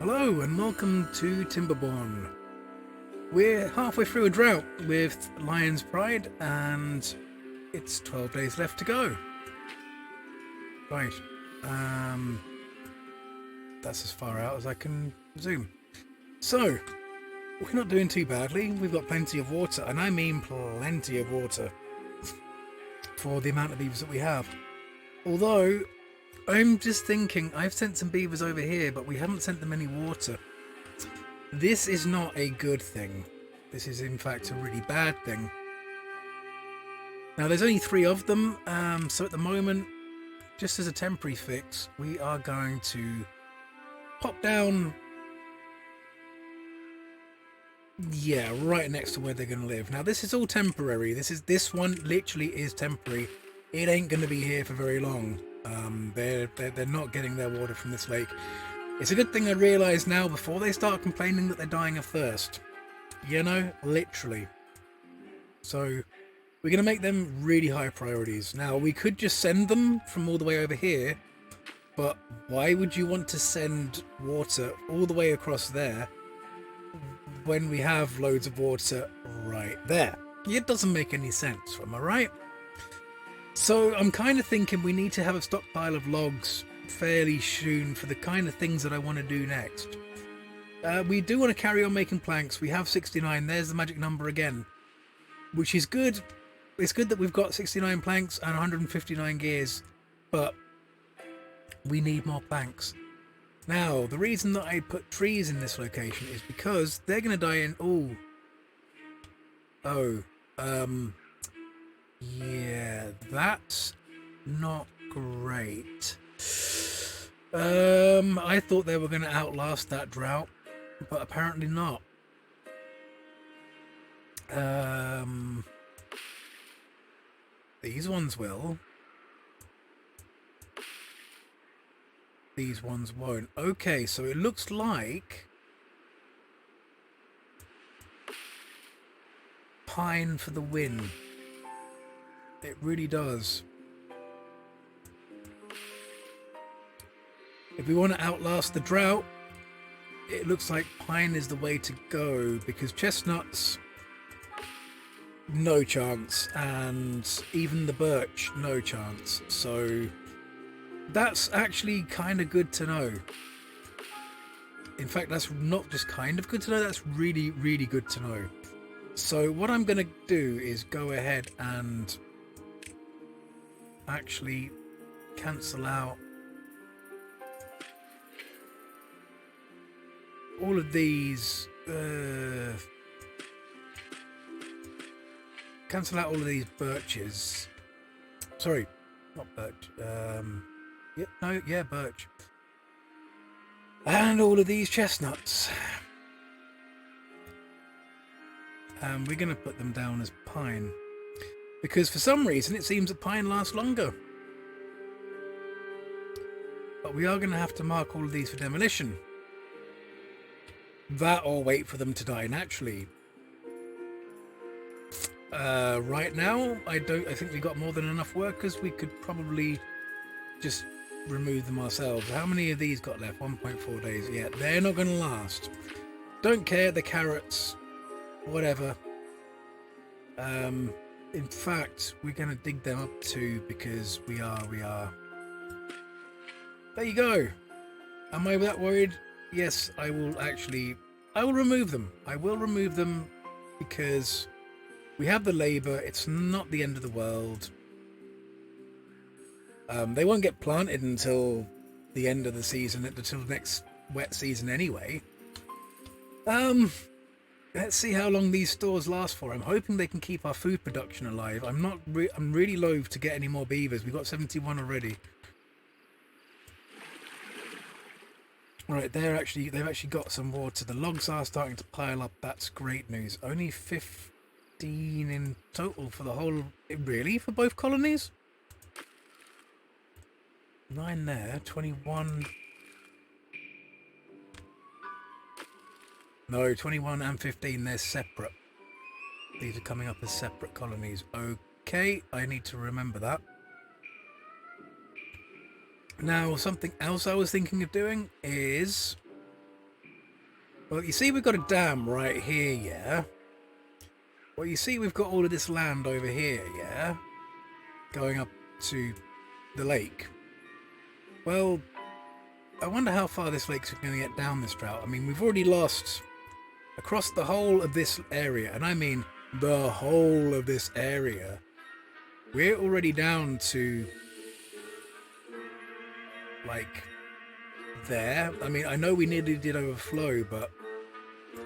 Hello and welcome to Timberborn. We're halfway through a drought with Lion's Pride and it's 12 days left to go. Right, that's as far out as I can zoom. So, we're not doing too badly. We've got plenty of water, and I mean plenty of water for the amount of beavers that we have. Although, I'm just thinking, I've sent some beavers over here, but we haven't sent them any water. This is not a good thing. This is in fact a really bad thing. Now there's only 3 of them, so at the moment, just as a temporary fix, we are going to pop down, yeah, right next to where they're going to live. Now this is all temporary. This one literally is temporary. It ain't going to be here for very long. They're not getting their water from this lake. It's a good thing I realise now before they start complaining that they're dying of thirst. You know, literally. So we're going to make them really high priorities. Now we could just send them from all the way over here, but why would you want to send water all the way across there when we have loads of water right there? It doesn't make any sense, am I right? So I'm kind of thinking we need to have a stockpile of logs fairly soon for the kind of things that I want to do next. We do want to carry on making planks. We have 69. There's the magic number again, which is good. It's good that we've got 69 planks and 159 gears, but we need more planks. Now, the reason that I put trees in this location is because they're going to die in... yeah, that's not great. I thought they were going to outlast that drought, but apparently not. These ones will. These ones won't. Okay, so it looks like pine for the win. It really does. If we want to outlast the drought, it looks like pine is the way to go, because chestnuts, no chance, and even the birch, no chance. So that's actually kind of good to know. In fact, that's not just kind of good to know, that's really, really good to know. So what I'm going to do is go ahead and actually cancel out all of these birches. Sorry, not birch. Birch. And all of these chestnuts. And we're going to put them down as pine, because for some reason it seems that pine lasts longer. But we are going to have to mark all of these for demolition. That or wait for them to die naturally. Right now, I think we've got more than enough workers. We could probably just remove them ourselves. How many of these got left? 1.4 days. Yeah, they're not going to last. Don't care, the carrots, whatever. In fact, we're going to dig them up too, because we are. There you go. Am I that worried? Yes, I will remove them. I will remove them because we have the labour. It's not the end of the world. They won't get planted until the end of the season, until next wet season anyway. Let's see how long these stores last for. I'm hoping they can keep our food production alive. I'm really loath to get any more beavers. We've got 71 already. Right, they've actually got some water. The logs are starting to pile up. That's great news. Only 15 in total for the whole... Really? For both colonies? 9 there. 21... No, 21 and 15, they're separate. These are coming up as separate colonies. Okay, I need to remember that. Now, something else I was thinking of doing is Well, you see we've got a dam right here, yeah? Well, you see we've got all of this land over here, yeah? Going up to the lake. Well, I wonder how far this lake's going to get down this drought. I mean, we've already lost across the whole of this area, and I mean the whole of this area. We're already down to, like, there. I mean, I know we nearly did overflow, but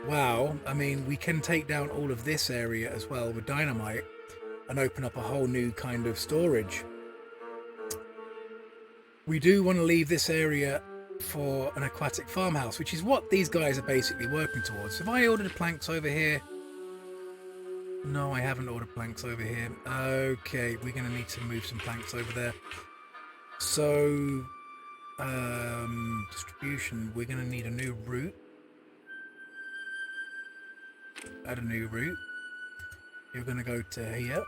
wow. I mean, we can take down all of this area as well with dynamite and open up a whole new kind of storage. We do want to leave this area for an aquatic farmhouse, which is what these guys are basically working towards. Have I ordered planks over here? No, I haven't ordered planks over here. Okay, we're going to need to move some planks over there. So, distribution, we're going to need a new route. Add a new route. You're going to go to here,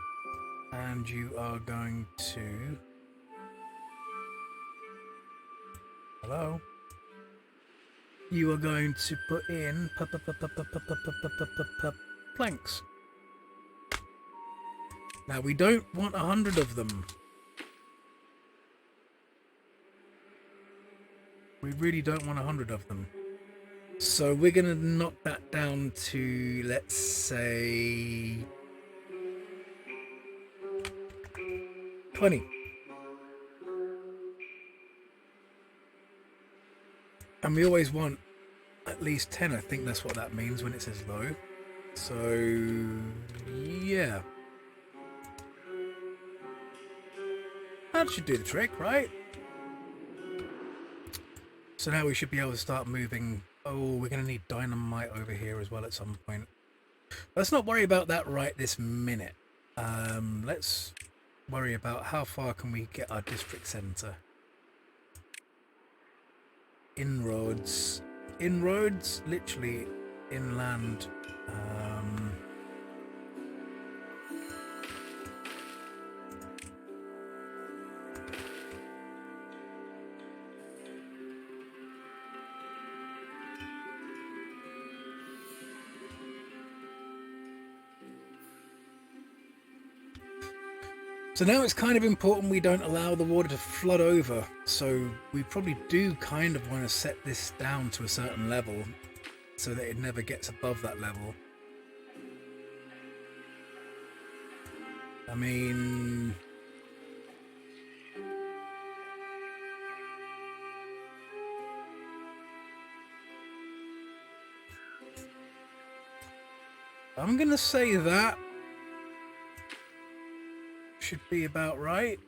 and you are going to... Hello? You are going to put in planks. Now, we don't want 100 of them. We really don't want 100 of them. So we're going to knock that down to, let's say, 20. And we always want at least 10. I think that's what that means when it says low. So, yeah. That should do the trick, right? So now we should be able to start moving. Oh, we're going to need dynamite over here as well at some point. Let's not worry about that right this minute. Let's worry about how far can we get our district centre. Inroads. Inroads, literally inland. So now it's kind of important we don't allow the water to flood over. So we probably do kind of want to set this down to a certain level so that it never gets above that level. I mean... I'm going to say that should be about right,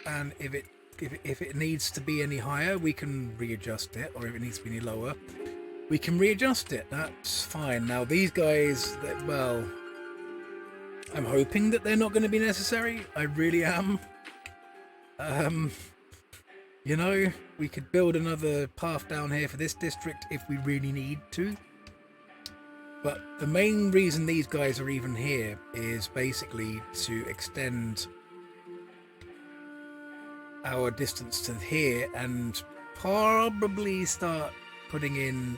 and if it needs to be any higher, we can readjust it, or if it needs to be any lower, we can readjust it. That's fine. Now these guys, well, I'm hoping that they're not going to be necessary. I really am. You know, we could build another path down here for this district if we really need to. But the main reason these guys are even here is basically to extend our distance to here and probably start putting in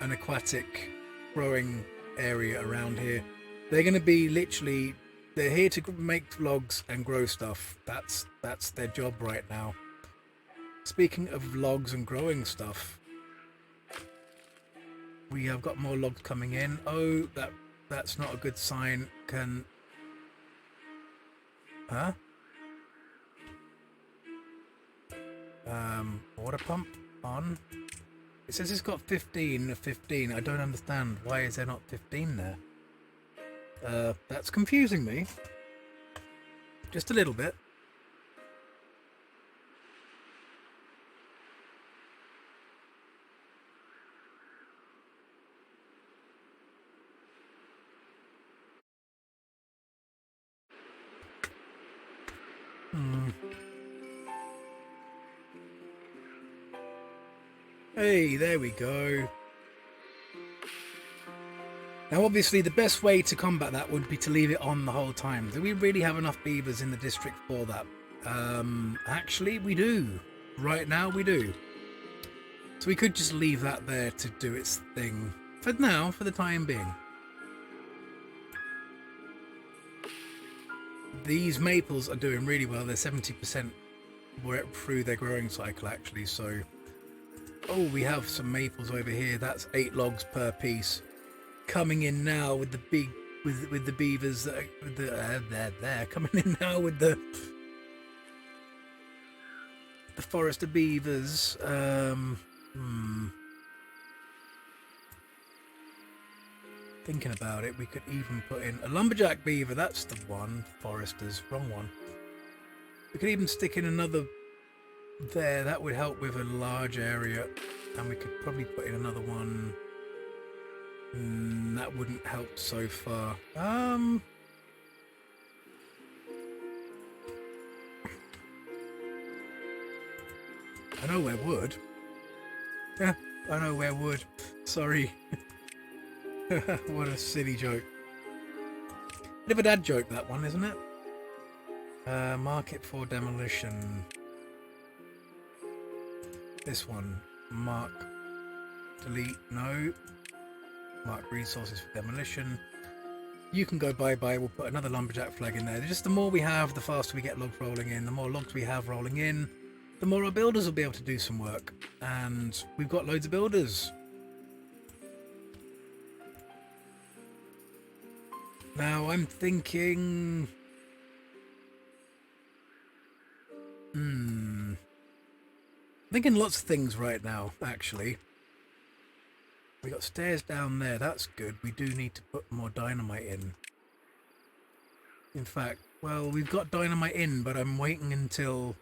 an aquatic growing area around here. They're going to be literally, they're here to make logs and grow stuff. That's their job right now. Speaking of logs and growing stuff, we have got more logs coming in. Oh, that's not a good sign. Water pump on. It says it's got 15 of 15. I don't understand. Why is there not 15 there? That's confusing me. Just a little bit. Hey, there we go. Now obviously the best way to combat that would be to leave it on the whole time. Do we really have enough beavers in the district for that? Actually we do. Right now we do. So we could just leave that there to do its thing for now, for the time being. These maples are doing really well. They're 70% through their growing cycle, actually. So, oh, we have some maples over here. That's 8 logs per piece. Coming in now with the big, with the beavers that are, with the, they're coming in now with the forest of beavers. Thinking about it, we could even put in a lumberjack beaver. That's the one. Foresters, wrong one. We could even stick in another there. That would help with a large area, and we could probably put in another one. That wouldn't help so far. I know where wood. Yeah, I know where wood. Sorry. What a silly joke. Bit of a dad joke, that one, isn't it? Market for demolition. This one. Mark. Delete. No. Mark resources for demolition. You can go bye-bye. We'll put another lumberjack flag in there. Just the more we have, the faster we get logs rolling in. The more logs we have rolling in, the more our builders will be able to do some work. And we've got loads of builders. Now I'm thinking... thinking lots of things right now, actually. We got stairs down there, that's good. We do need to put more dynamite in. In fact, well, we've got dynamite in, but I'm waiting until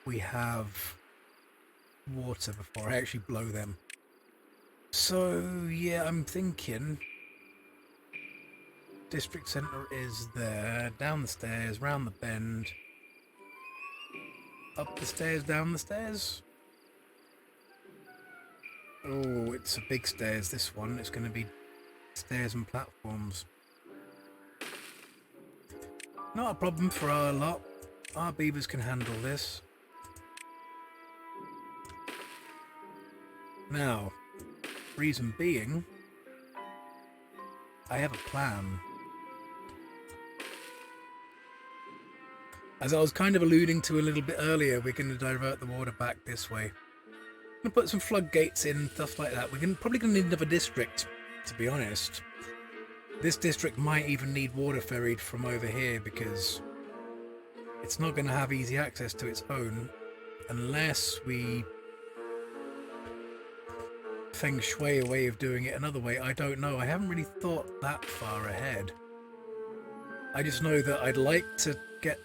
we have water before I actually blow them. So, yeah, I'm thinking district centre is there, down the stairs, round the bend, up the stairs, down the stairs. Oh, it's a big stairs, this one. It's going to be stairs and platforms. Not a problem for our lot. Our beavers can handle this. Now, reason being, I have a plan. As I was kind of alluding to a little bit earlier, we're going to divert the water back this way. I'm going to put some floodgates in, stuff like that. We're probably going to need another district, to be honest. This district might even need water ferried from over here because it's not going to have easy access to its own unless we feng shui a way of doing it another way. I don't know. I haven't really thought that far ahead. I just know that I'd like to get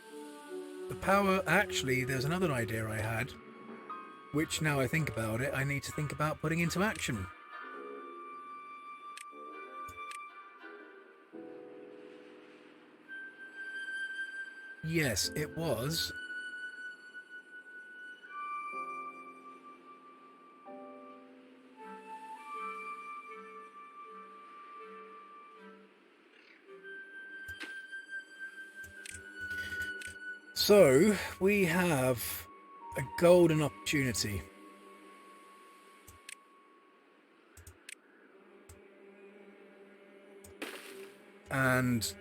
the power. Actually, there's another idea I had, which now I think about it, I need to think about putting into action. Yes, it was. So, we have a golden opportunity. And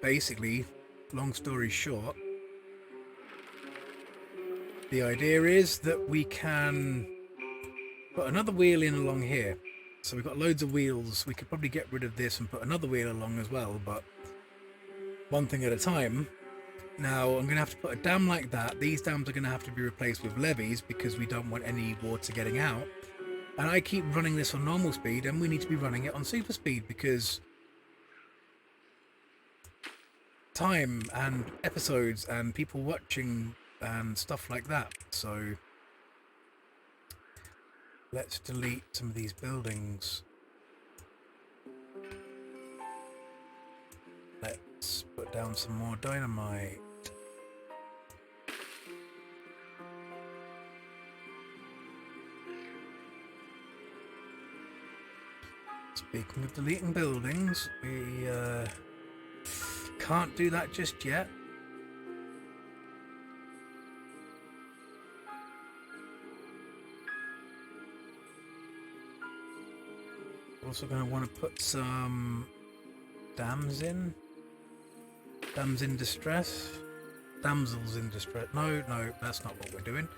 basically, long story short, the idea is that we can put another wheel in along here. So we've got loads of wheels. We could probably get rid of this and put another wheel along as well, but one thing at a time. Now, I'm going to have to put a dam like that. These dams are going to have to be replaced with levees because we don't want any water getting out. And I keep running this on normal speed, and we need to be running it on super speed because time and episodes and people watching and stuff like that. So let's delete some of these buildings. Let's put down some more dynamite. Speaking of deleting buildings, we can't do that just yet. Also going to want to put some dams in. Dams in distress. Damsels in distress. No, that's not what we're doing.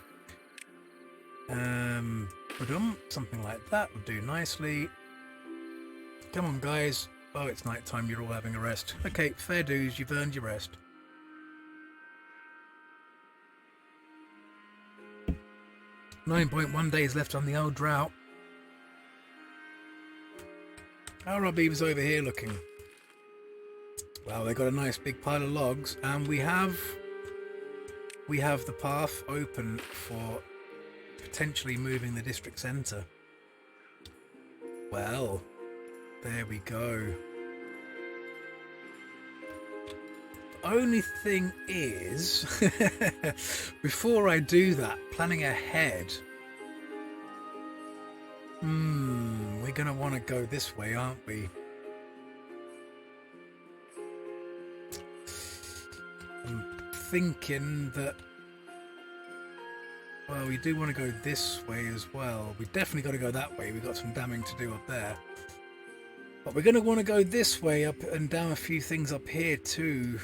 Something like that would do nicely. Come on, guys. Oh, it's night time. You're all having a rest. Okay, fair dues. You've earned your rest. 9.1 days left on the old drought. How are our beavers over here looking? Well, they got a nice big pile of logs, and we have the path open for potentially moving the district centre. Well, there we go. The only thing is, before I do that, planning ahead, we're going to want to go this way, aren't we? I'm thinking that, well, we do want to go this way as well. We definitely got to go that way. We've got some damming to do up there. But we're going to want to go this way up and down a few things up here too.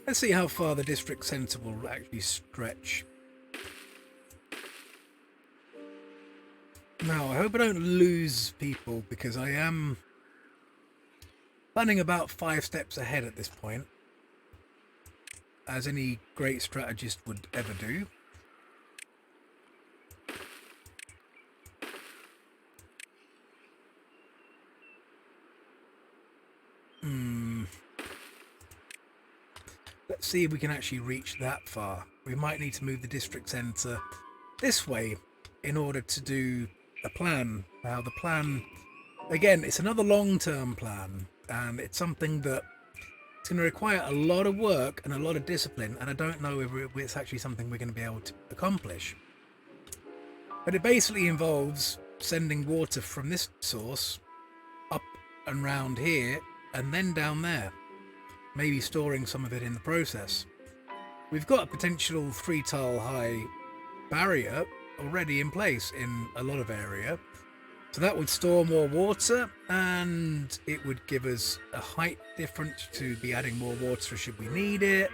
Let's see how far the district centre will actually stretch. Now, I hope I don't lose people, because I am planning about 5 steps ahead at this point, as any great strategist would ever do. Let's see if we can actually reach that far. We might need to move the district centre this way in order to do a plan. Now, the plan, again, it's another long-term plan, and it's something that it's going to require a lot of work and a lot of discipline, and I don't know if it's actually something we're going to be able to accomplish. But it basically involves sending water from this source up and round here and then down there, maybe storing some of it in the process. We've got a potential 3-tile high barrier already in place in a lot of area, so that would store more water, and it would give us a height difference to be adding more water should we need it.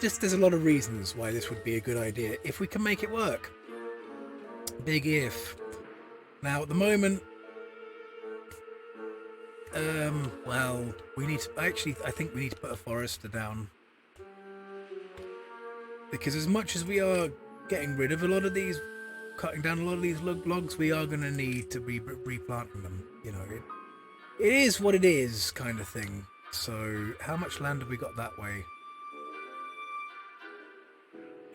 Just there's a lot of reasons why this would be a good idea if we can make it work. Big if. Now at the moment, well, we need to I think we need to put a forester down, because as much as we are getting rid of a lot of these, cutting down a lot of these logs, we are going to need to be replanting them. You know, it is what it is, kind of thing. So how much land have we got that way?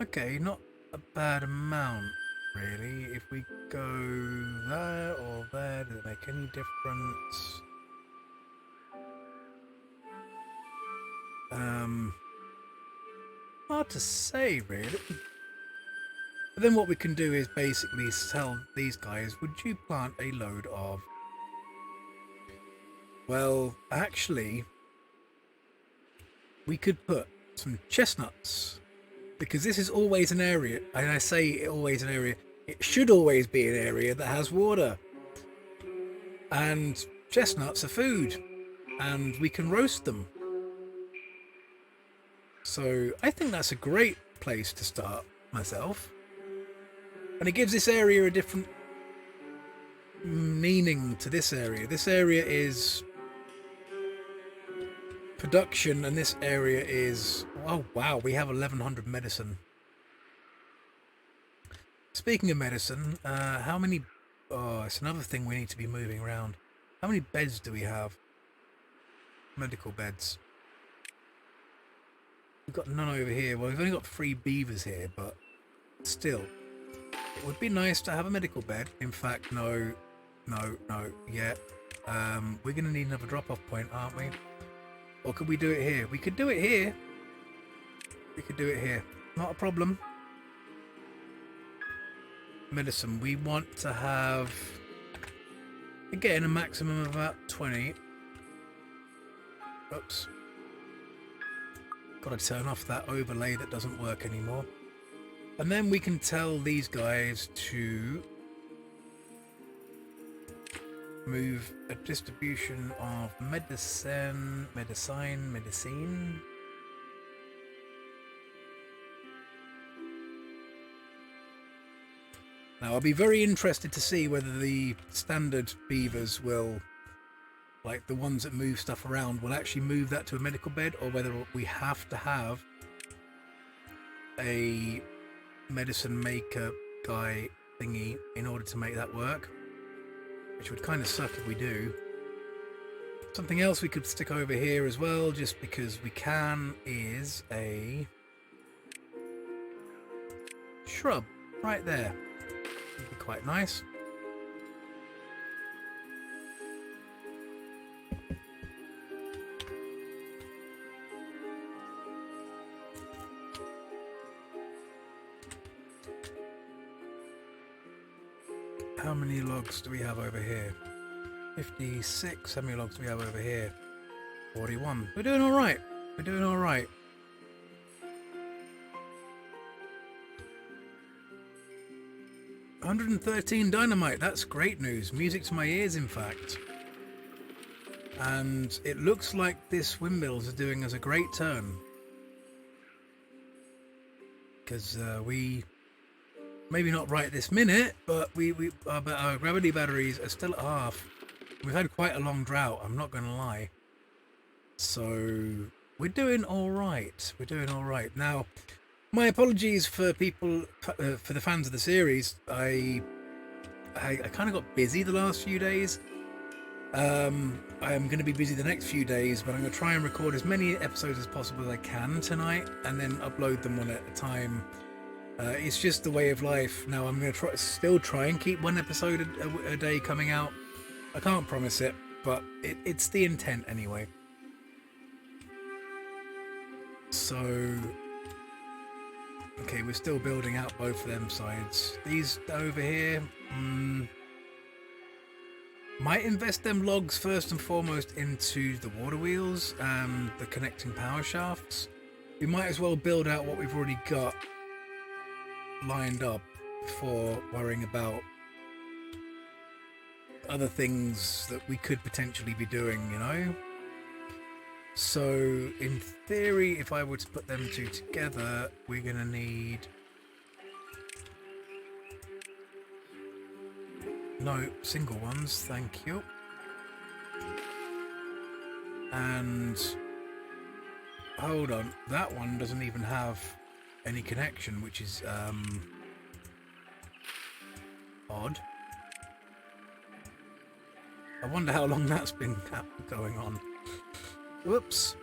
Okay, not a bad amount really. If we go there or there, does it make any difference? Hard to say really. But then what we can do is basically tell these guys, would you plant a load of... Well, actually, we could put some chestnuts, because this is always an area, and I say always an area, it should always be an area that has water. And chestnuts are food, and we can roast them. So I think that's a great place to start myself. And it gives this area a different meaning to this area. This area is production, and this area is... Oh wow, we have 1100 medicine. Speaking of medicine, how many... Oh, it's another thing we need to be moving around. How many beds do we have? Medical beds. We've got none over here. Well, we've only got 3 beavers here, but still. It would be nice to have a medical bed. In fact, no, yeah. We're going to need another drop-off point, aren't we? Or could we do it here? We could do it here. We could do it here. Not a problem. Medicine. We want to have, again, a maximum of about 20. Oops. Got to turn off that overlay that doesn't work anymore. And then we can tell these guys to move a distribution of medicine. Now, I'll be very interested to see whether the standard beavers will, like the ones that move stuff around, will actually move that to a medical bed, or whether we have to have a medicine maker guy thingy in order to make that work, which would kind of suck if we do. Something else we could stick over here as well, just because we can, is a shrub right there. Would be quite nice. How many logs do we have over here? 56. How many logs do we have over here? 41. We're doing all right. We're doing all right. $113 dynamite. That's great news. Music to my ears, in fact. And it looks like this windmills are doing us a great turn. Because we... Maybe not right this minute, but our gravity batteries are still at half. We've had quite a long drought, I'm not going to lie. So we're doing all right. We're doing all right. Now, my apologies for people, for the fans of the series. I kind of got busy the last few days. I am going to be busy the next few days, but I'm going to try and record as many episodes as possible as I can tonight, and then upload them one at a time. It's just the way of life. Now I'm going to still try and keep one episode a day coming out. I can't promise it, but it's the intent anyway. So, okay, we're still building out both of them sides. These over here, might invest them logs first and foremost into the water wheels and the connecting power shafts. We might as well build out what we've already got lined up before worrying about other things that we could potentially be doing, you know? So in theory, if I were to put them two together, we're gonna need no single ones, thank you. And hold on, that one doesn't even have any connection, which is odd. I wonder how long that's been going on. Whoops.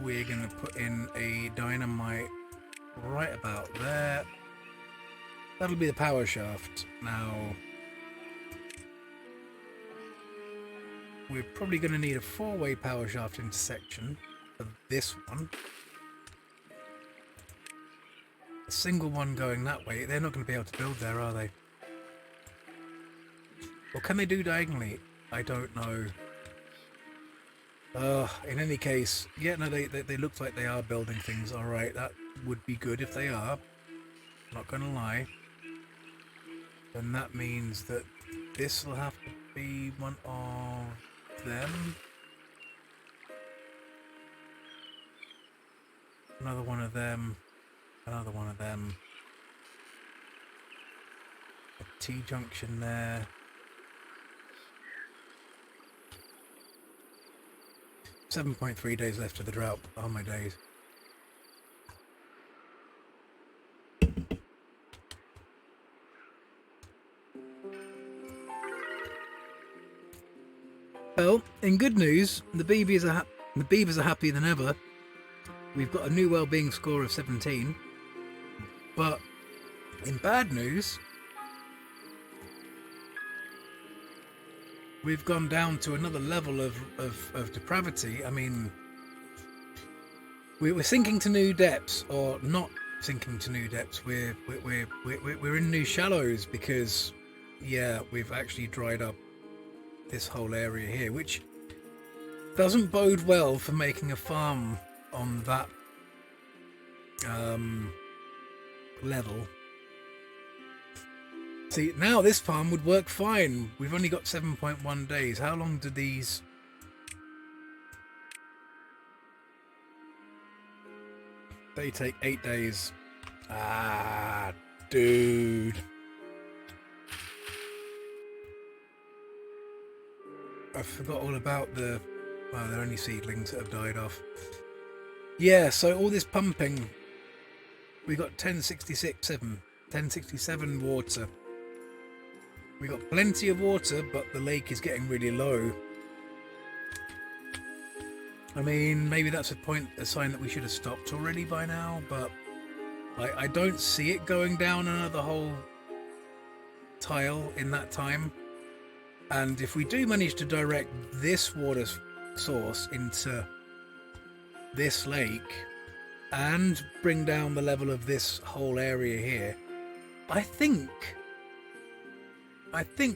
We're gonna put in a dynamite right about there. That'll be the power shaft. Now we're probably gonna need a 4-way power shaft intersection for this one. A single one going that way, they're not going to be able to build there, are they? Or can they do diagonally? I don't know. In any case, yeah, no, they look like they are building things. Alright, that would be good if they are. Not gonna lie. Then that means that this will have to be one of them. Another one of them. Another one of them. A T-junction there. 7.3 days left of the drought. Oh my days. Well, in good news, the beavers are happier than ever. We've got a new well-being score of 17. But in bad news, we've gone down to another level of depravity. I mean, we're sinking to new depths, or not sinking to new depths. We're in new shallows because, yeah, we've actually dried up this whole area here, which doesn't bode well for making a farm on that level. See, now this farm would work fine. We've only got 7.1 days. How long do these... They take 8 days. Ah, dude. I forgot all about the... Well, they're only seedlings that have died off. Yeah, so all this pumping... We got 1067 water. We got plenty of water, but the lake is getting really low. I mean, maybe that's a sign that we should have stopped already by now, but I don't see it going down another whole tile in that time. And if we do manage to direct this water source into this lake and bring down the level of this whole area here, I think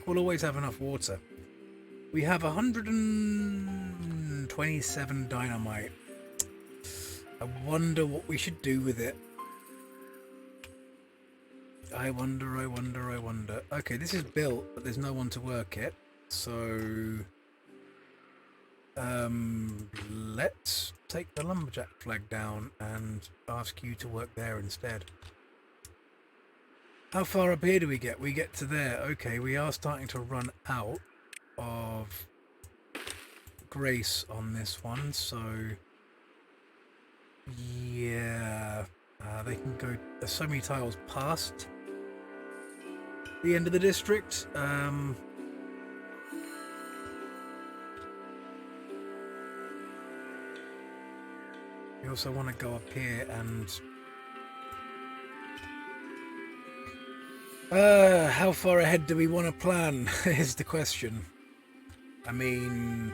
we'll always have enough water. We have 127 dynamite. I wonder what we should do with it. I wonder. Okay, this is built, but there's no one to work it. So, let's take the lumberjack flag down and ask you to work there instead. How far up here do we get? We get to there. Okay, we are starting to run out of grace on this one, so yeah, they can go. There's so many tiles past the end of the district. We also want to go up here and how far ahead do we want to plan is the question. I mean,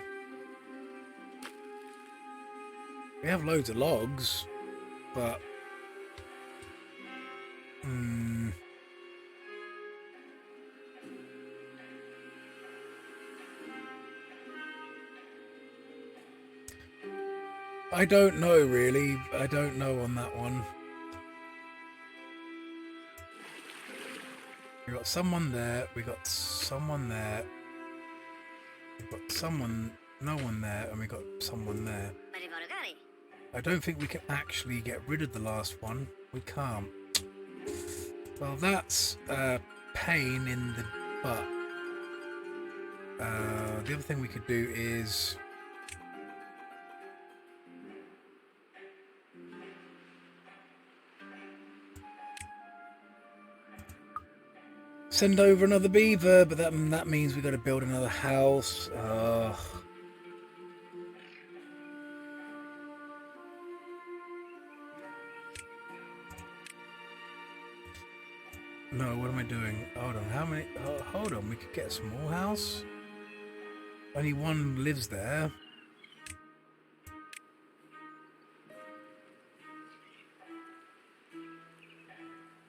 we have loads of logs, but I don't know really. I don't know on that one. We got someone there, we got someone there, we got someone, no one there, and we got someone there. I don't think we can actually get rid of the last one. We can't. Well, that's a pain in the butt. The other thing we could do is send over another beaver, but that means we got to build another house. No, what am I doing? Hold on, how many? Hold on, we could get a small house. Only one lives there.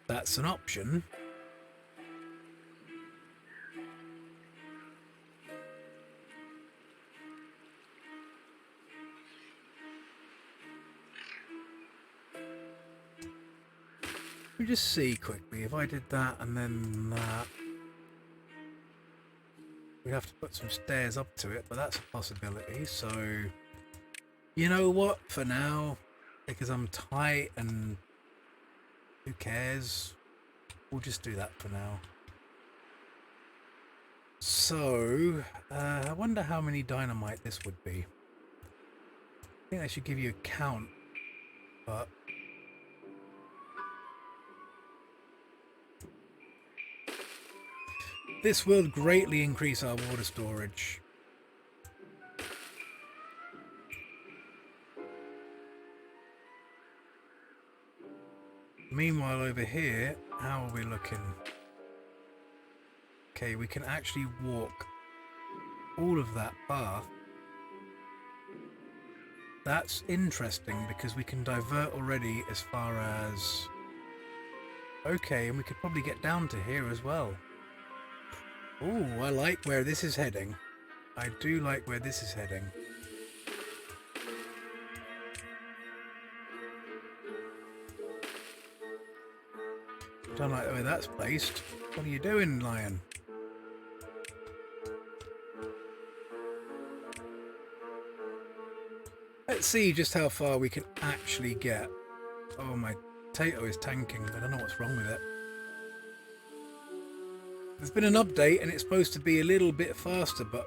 That's an option. Let me just see quickly, if I did that and then that, we'd have to put some stairs up to it, but that's a possibility. So, you know what, for now, because I'm tight and who cares, we'll just do that for now. So, I wonder how many dynamite this would be. I think they should give you a count, but this will greatly increase our water storage. Meanwhile, over here, how are we looking? Okay, we can actually walk all of that path. That's interesting because we can divert already as far as... Okay, and we could probably get down to here as well. Ooh, I like where this is heading. I do like where this is heading. Don't like the way that's placed. What are you doing, lion? Let's see just how far we can actually get. Oh, my potato is tanking. I don't know what's wrong with it. There's been an update and it's supposed to be a little bit faster, but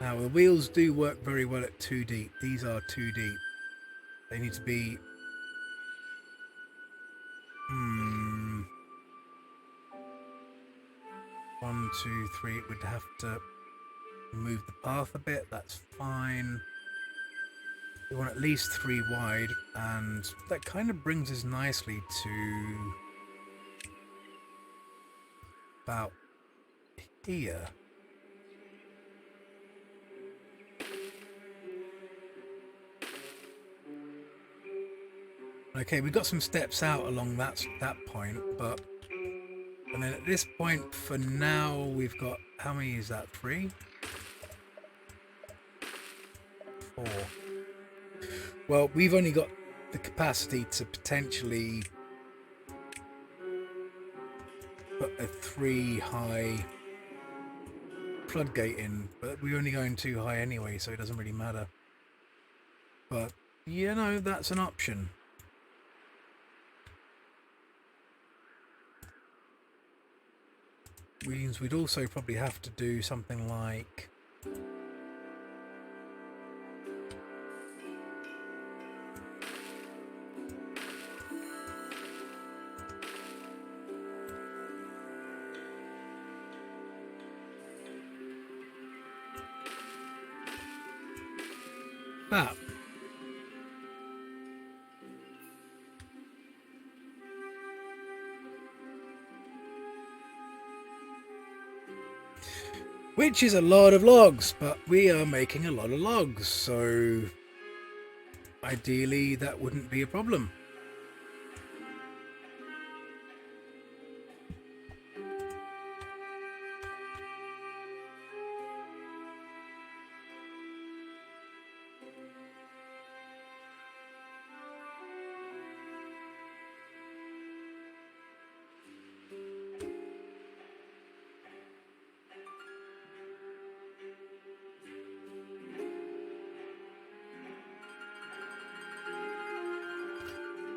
Now the wheels do work very well at 2 deep. These are 2 deep. They need to be 1, 2, 3. It would have to move the path a bit. That's fine. We want at least 3 wide, and that kind of brings us nicely to about here. Okay, we've got some steps out along that point, but and then at this point for now we've got, how many is that? 3? 4. Well, we've only got the capacity to potentially put a 3 high floodgate in, but we're only going 2 high anyway, so it doesn't really matter. But you know, that's an option. Means we'd also probably have to do something like that. Which is a lot of logs, but we are making a lot of logs, so ideally that wouldn't be a problem.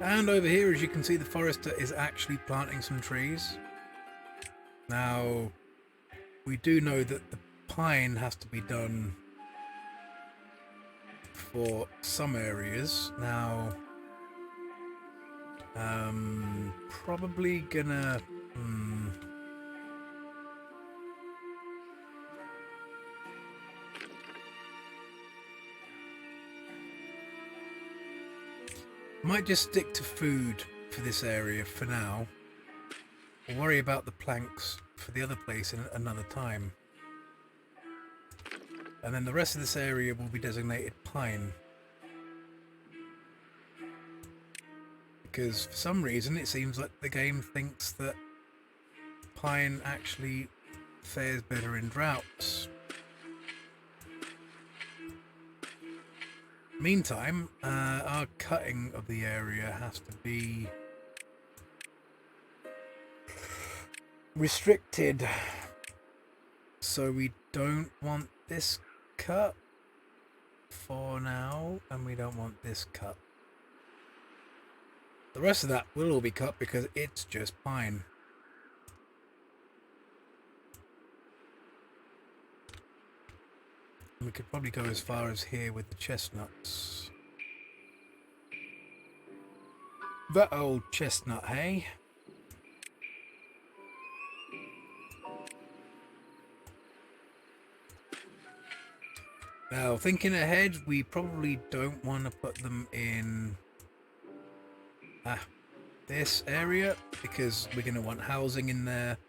And over here, as you can see, the forester is actually planting some trees. Now, we do know that the pine has to be done for some areas. Now, probably gonna... Might just stick to food for this area for now. We'll worry about the planks for the other place in another time. And then the rest of this area will be designated pine. Because for some reason it seems like the game thinks that pine actually fares better in droughts. Meantime, our cutting of the area has to be restricted, so we don't want this cut for now, and we don't want this cut. The rest of that will all be cut because it's just pine. We could probably go as far as here with the chestnuts. That old chestnut, hey? Now, thinking ahead, we probably don't want to put them in this area because we're going to want housing in there.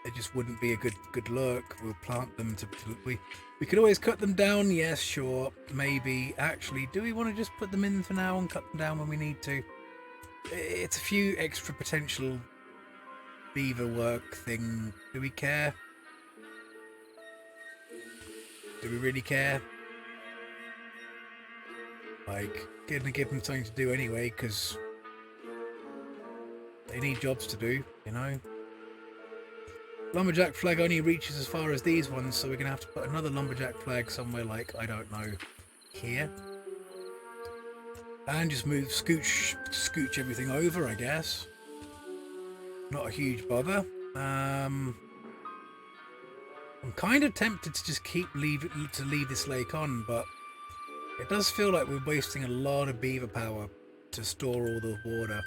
It just wouldn't be a good look. We'll plant them to we could always cut them down. Yes, sure, maybe. Actually, do we want to just put them in for now and cut them down when we need to? It's a few extra potential beaver work thing. Do we care? Do we really care? Like, gonna give them something to do anyway, because they need jobs to do, you know. Lumberjack flag only reaches as far as these ones, so we're gonna have to put another lumberjack flag somewhere like, I don't know, here. And just move, scooch everything over, I guess. Not a huge bother. I'm kind of tempted to just leave this lake on, but it does feel like we're wasting a lot of beaver power to store all the water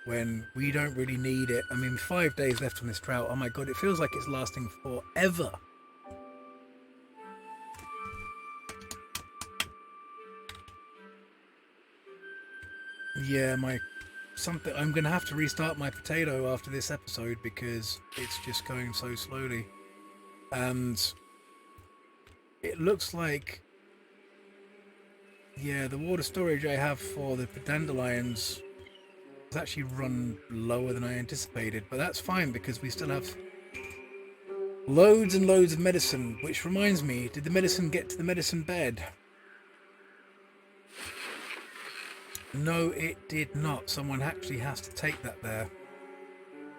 when we don't really need it. I mean, 5 days left on this drought. Oh my god, it feels like it's lasting forever. Yeah, I'm gonna have to restart my potato after this episode because it's just going so slowly. And it looks like, yeah, the water storage I have for the dandelions has actually run lower than I anticipated, but that's fine because we still have loads and loads of medicine. Which reminds me, did the medicine get to the medicine bed? No, it did not. Someone actually has to take that there.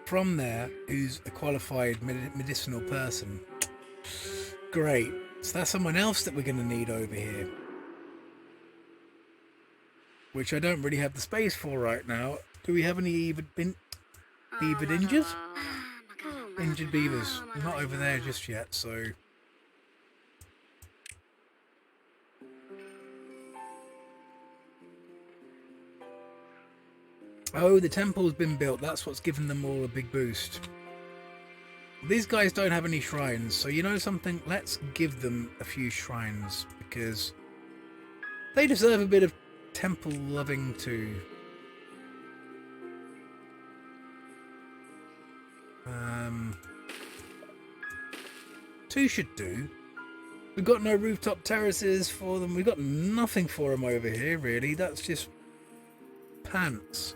From there, who's a qualified medicinal person. Great. So that's someone else that we're going to need over here. Which I don't really have the space for right now. Do we have any beavered injured? Injured beavers. Not over there just yet, so... Oh, the temple's been built. That's what's given them all a big boost. These guys don't have any shrines, so you know something? Let's give them a few shrines, because they deserve a bit of temple loving too. Two should do. We've got no rooftop terraces for them. We've got nothing for them over here, really. That's just pants.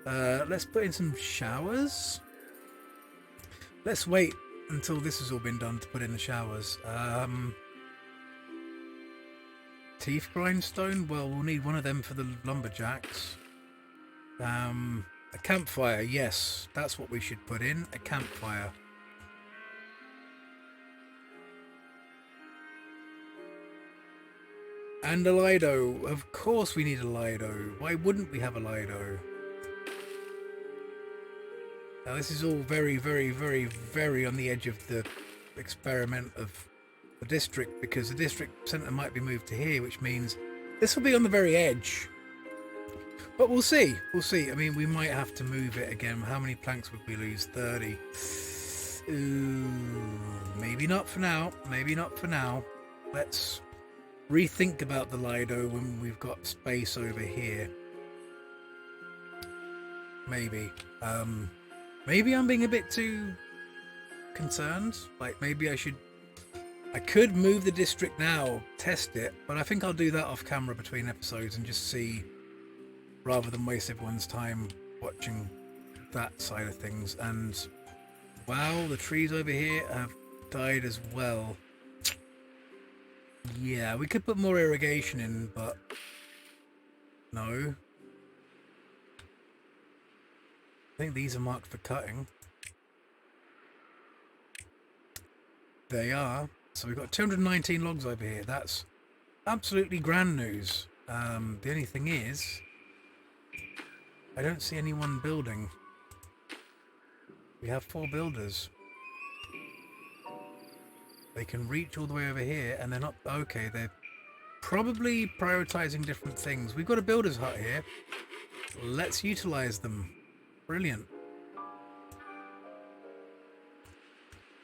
Let's put in some showers. Let's wait until this has all been done to put in the showers. Teeth grindstone? Well, we'll need one of them for the lumberjacks. A campfire, yes. That's what we should put in. A campfire. And a Lido. Of course we need a Lido. Why wouldn't we have a Lido? Now this is all very, very, very, very on the edge of the experiment of the district, because the district centre might be moved to here, which means this will be on the very edge. But we'll see. We'll see. I mean, we might have to move it again. How many planks would we lose? 30. Ooh, maybe not for now. Maybe not for now. Let's rethink about the Lido when we've got space over here. Maybe. Maybe I'm being a bit too concerned. Like, maybe I could move the district now, test it, but I think I'll do that off camera between episodes and just see, rather than waste everyone's time watching that side of things. And wow, the trees over here have died as well. Yeah, we could put more irrigation in, but no. I think these are marked for cutting. They are. So we've got 219 logs over here. That's absolutely grand news. The only thing is, I don't see anyone building. We have 4 builders. They can reach all the way over here, and they're not... Okay, they're probably prioritizing different things. We've got a builder's hut here. Let's utilize them. Brilliant.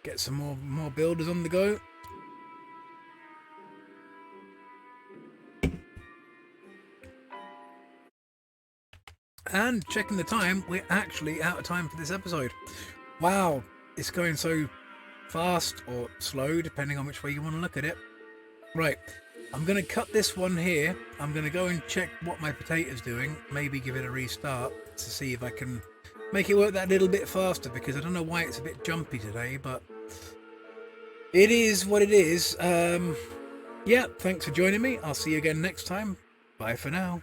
Get some more builders on the go. And checking the time, we're actually out of time for this episode. Wow, it's going so fast or slow, depending on which way you want to look at it. Right, I'm going to cut this one here. I'm going to go and check what my potato's doing. Maybe give it a restart to see if I can make it work that little bit faster, because I don't know why it's a bit jumpy today, but it is what it is. Yeah, thanks for joining me. I'll see you again next time. Bye for now.